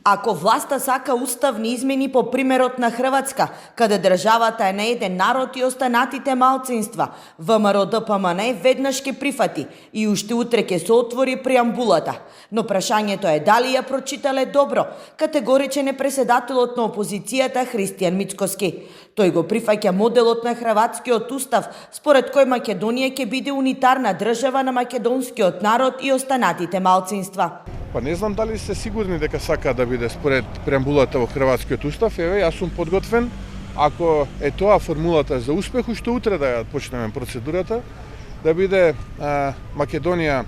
Ако власта сака уставни измени по примерот на Хрватска, каде државата е на еден народ и останатите малцинства, ВМРО ДПМН веднаш ќе прифати и уште утре ќе се отвори преамбулата. Но прашањето е дали ја прочитале добро, категоричен е преседателот на опозицијата Христијан Мицкоски. Тој го прифаќа моделот на хрватскиот устав, според кој Македонија ќе биде унитарна држава на македонскиот народ и останатите малцинства. Па не знам дали сте сигурни дека сака да биде според преамбулата во Хрватскиот устав. Еве, јас сум подготвен. Ако е тоа формулата за успех, уште утре да ја почнеме процедурата, да биде Македонија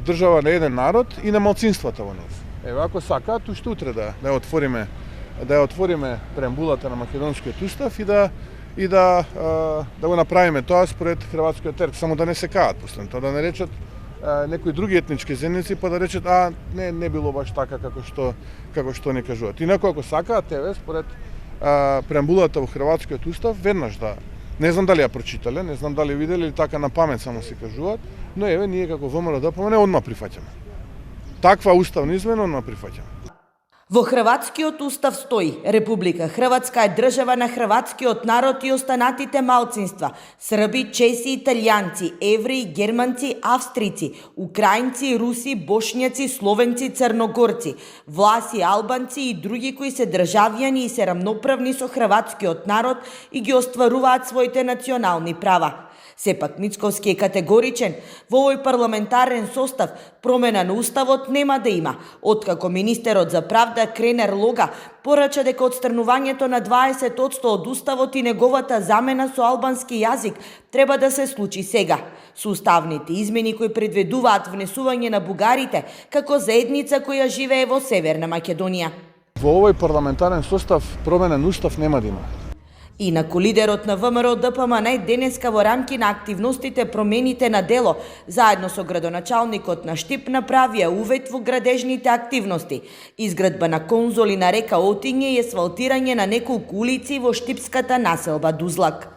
држава на еден народ и на малцинствата во неја. Еве, ако сакаат, уште утре да ја отвориме преамбулата на Македонскиот устав и да го направиме тоа според Хрватскиот терк, само да не се каат после тоа, да не речат некои други етнички заедници, па да речат не било баш така како што не кажуваат. Инаку ако сакаат, еве според преамбулата во Хрватскиот устав, веднаш да, не знам дали ја прочитале, не знам дали виделе или така на памет само се кажуваат, но еве ние како ВМРО ДПМН одма прифаќаме. Таква уставна измена одма прифаќаме. Во Хрватскиот устав стои: Република Хрватска е држава на хрватскиот народ и останатите малцинства: срби, чеси, италијанци, евреи, германци, австрици, украинци, руси, бошњаци, словенци, црногорци, власи, албанци и други кои се државјани и се рамноправни со хрватскиот народ и ги остваруваат своите национални права. Сепак Мицкоски е категоричен: во овој парламентарен состав промена на уставот нема да има, откако министерот за правда Кренер Лога порача дека отстранувањето на 20% од уставот и неговата замена со албански јазик треба да се случи сега, со уставните измени кои предвидуваат внесување на бугарите како заедница која живее во Северна Македонија. Во овој парламентарен состав промена на устав нема да има. Инаку лидерот на ВМРО ДПМН денеска во рамки на активностите промените на дело, заедно со градоначалникот на Штип направија увид во градежните активности, изградба на конзоли на река Отиње и асфалтирање на неколку улици во штипската населба Дузлак.